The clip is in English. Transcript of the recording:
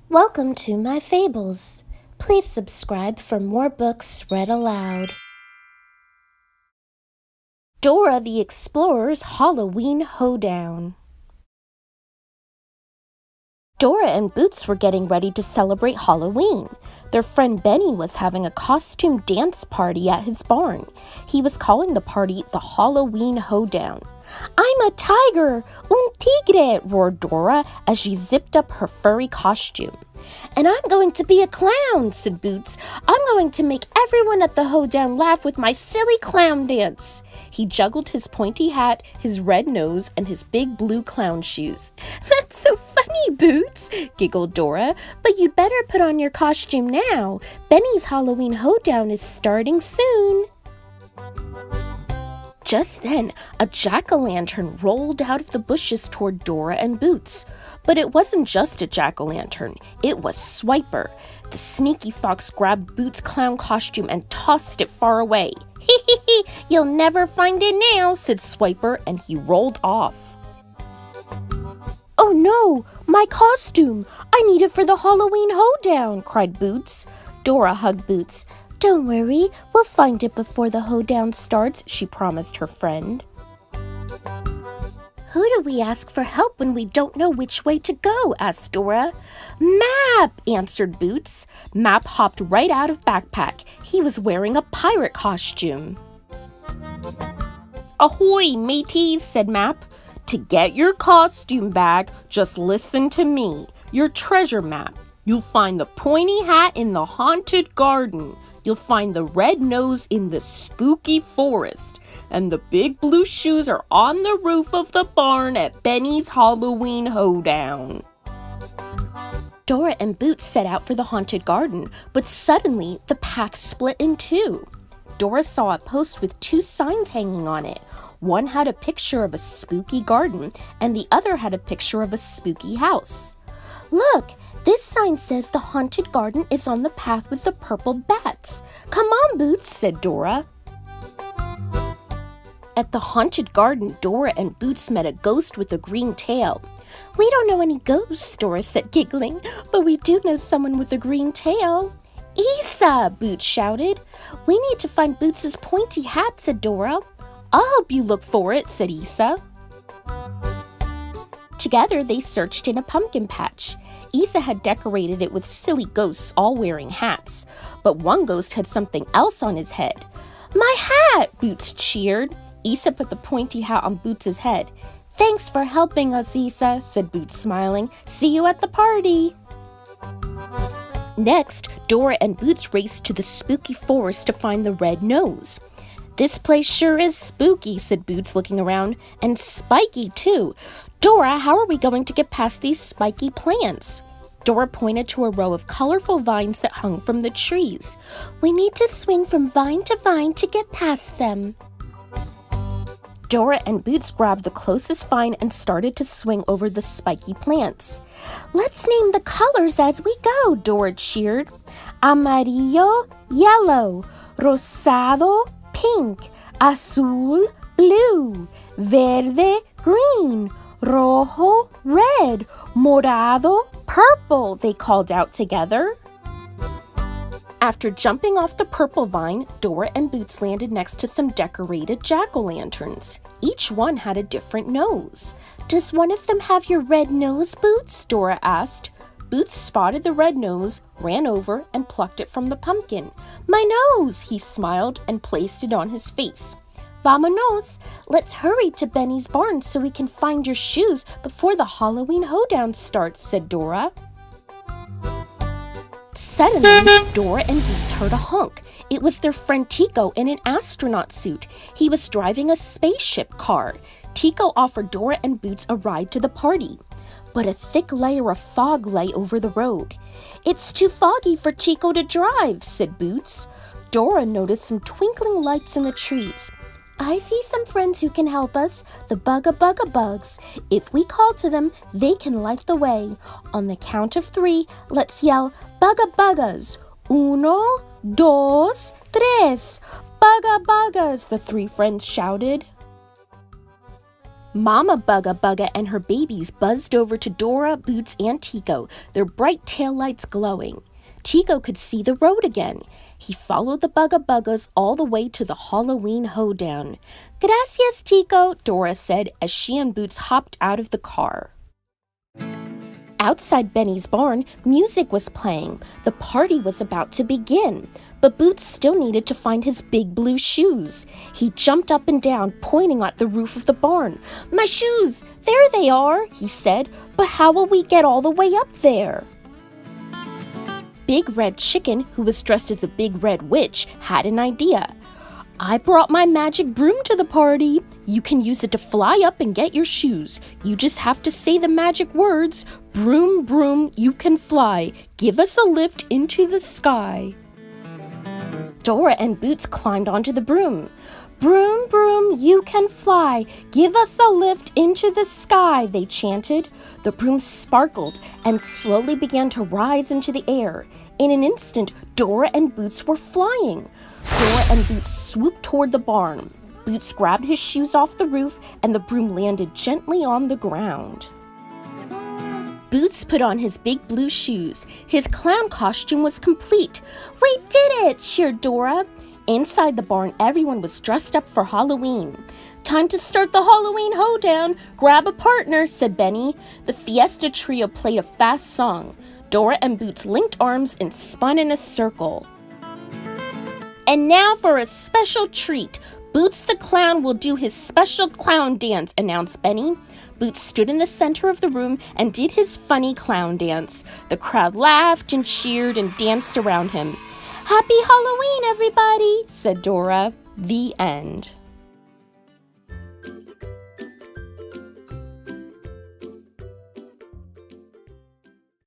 Welcome to my fables. Please subscribe for more books read aloud. Dora the Explorer's Halloween Hoedown. Dora and Boots were getting ready to celebrate Halloween. Their friend Benny was having a costume dance party at his barn. He was calling the party the Halloween Hoedown. "I'm a tiger, un tigre," roared Dora as she zipped up her furry costume. "And I'm going to be a clown," said Boots. "I'm going to make everyone at the Hoedown laugh with my silly clown dance." He juggled his pointy hat, his red nose, and his big blue clown shoes. "That's so funny, Boots," giggled Dora. "But you'd better put on your costume now. Benny's Halloween Hoedown is starting soon." Just then, a jack-o'-lantern rolled out of the bushes toward Dora and Boots. But it wasn't just a jack-o'-lantern, it was Swiper. The sneaky fox grabbed Boots' clown costume and tossed it far away. "Hee hee hee, you'll never find it now," said Swiper, and he rolled off. "Oh no, my costume! I need it for the Halloween Hoedown," cried Boots. Dora hugged Boots. "Don't worry, we'll find it before the Hoedown starts," she promised her friend. "Who do we ask for help when we don't know which way to go?" asked Dora. "Map," answered Boots. Map hopped right out of backpack. He was wearing a pirate costume. "Ahoy, mateys," said Map. "To get your costume back, just listen to me. Your treasure map. You'll find the pointy hat in the haunted garden. You'll find the red nose in the spooky forest. And the big blue shoes are on the roof of the barn at Benny's Halloween Hoedown." Dora and Boots set out for the haunted garden, but suddenly the path split in two. Dora saw a post with two signs hanging on it. One had a picture of a spooky garden, and the other had a picture of a spooky house. "Look, this sign says the haunted garden is on the path with the purple bats. Come on, Boots," said Dora. At the haunted garden, Dora and Boots met a ghost with a green tail. "We don't know any ghosts," Dora said, giggling, "but we do know someone with a green tail." "Isa!" Boots shouted. "We need to find Boots's pointy hat," said Dora. "I'll help you look for it," said Isa. Together, they searched in a pumpkin patch. Isa had decorated it with silly ghosts all wearing hats, but one ghost had something else on his head. "My hat!" Boots cheered. Isa put the pointy hat on Boots' head. "Thanks for helping us, Isa," said Boots, smiling. "See you at the party." Next, Dora and Boots raced to the spooky forest to find the red nose. "This place sure is spooky," said Boots, looking around. "And spiky, too. Dora, how are we going to get past these spiky plants?" Dora pointed to a row of colorful vines that hung from the trees. "We need to swing from vine to vine to get past them." Dora and Boots grabbed the closest vine and started to swing over the spiky plants. "Let's name the colors as we go," Dora cheered. "Amarillo, yellow. Rosado, pink. Azul, blue. Verde, green. Rojo, red. Morado, purple," they called out together. After jumping off the purple vine, Dora and Boots landed next to some decorated jack-o'-lanterns. Each one had a different nose. "Does one of them have your red nose, Boots?" Dora asked. Boots spotted the red nose, ran over, and plucked it from the pumpkin. "My nose!" he smiled and placed it on his face. "Vamonos! Let's hurry to Benny's barn so we can find your shoes before the Halloween Hoedown starts," said Dora. Suddenly, Dora and Boots heard a honk. It was their friend Tico in an astronaut suit. He was driving a spaceship car. Tico offered Dora and Boots a ride to the party. But a thick layer of fog lay over the road. "It's too foggy for Tico to drive," said Boots. Dora noticed some twinkling lights in the trees. "I see some friends who can help us, the Bugga-Bugga-Bugs. If we call to them, they can light the way. On the count of 3, let's yell, Bugga-Buggas. 1, 2, 3. Bugga-Buggas," the 3 friends shouted. Mama Bugga Bugga and her babies buzzed over to Dora, Boots, and Tico, their bright taillights glowing. Tico could see the road again. He followed the Bugga Buggas all the way to the Halloween hoedown. "Gracias, Tico," Dora said as she and Boots hopped out of the car. Outside Benny's barn, music was playing. The party was about to begin. But Boots still needed to find his big blue shoes. He jumped up and down, pointing at the roof of the barn. "My shoes! There they are," he said. "But how will we get all the way up there?" Big Red Chicken, who was dressed as a big red witch, had an idea. "I brought my magic broom to the party. You can use it to fly up and get your shoes. You just have to say the magic words, 'Broom, broom, you can fly. Give us a lift into the sky.'" Dora and Boots climbed onto the broom. "Broom, broom, you can fly. Give us a lift into the sky," they chanted. The broom sparkled and slowly began to rise into the air. In an instant, Dora and Boots were flying. Dora and Boots swooped toward the barn. Boots grabbed his shoes off the roof, and the broom landed gently on the ground. Boots put on his big blue shoes. His clown costume was complete. "We did it!" cheered Dora. Inside the barn, everyone was dressed up for Halloween. "Time to start the Halloween hoedown. Grab a partner," said Benny. The Fiesta Trio played a fast song. Dora and Boots linked arms and spun in a circle. "And now for a special treat. Boots the Clown will do his special clown dance," announced Benny. Boots stood in the center of the room and did his funny clown dance. The crowd laughed and cheered and danced around him. "Happy Halloween, everybody," said Dora. The end.